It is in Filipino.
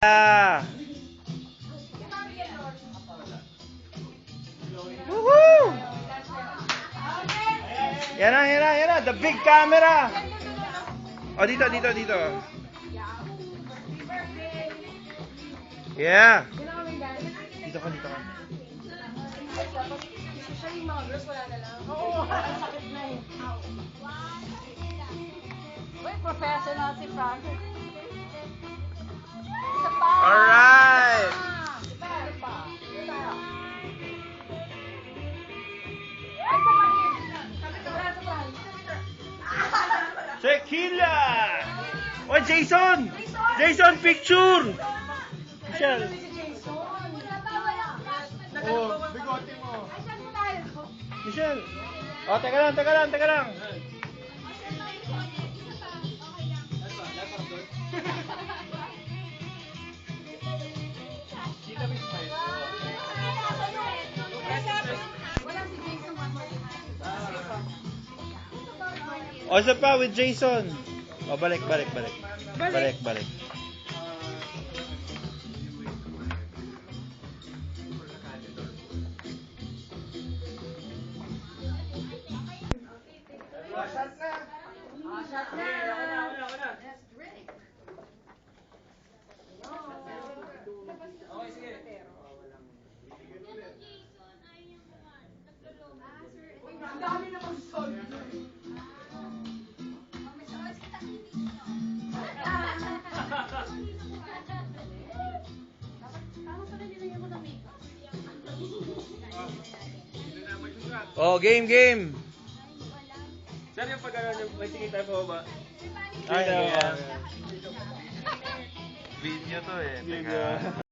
Ah. Woohoo! Yan na. The big camera. Oh, dito. Yeah. Dito ka. Especially yung mga girls, wala na lang. Oo, ang sakit na eh. Uy, professional si Frank. Isa pa! Alright. Isa pa. Ay, isa pa rin. Tequila. Oh, Jason. Jason, picture. Michelle. Si Jason. Oh, bigote mo. Ay, saan mo tayo? Michelle. Oh, teka lang. Wala si Jason. Oh, isa pa with Jason. Oh, balik. Ang dami naman sol. Oh, game. Sir, yung pag may tingin tayo pa ba? Ay, Video. Video to eh. Teka.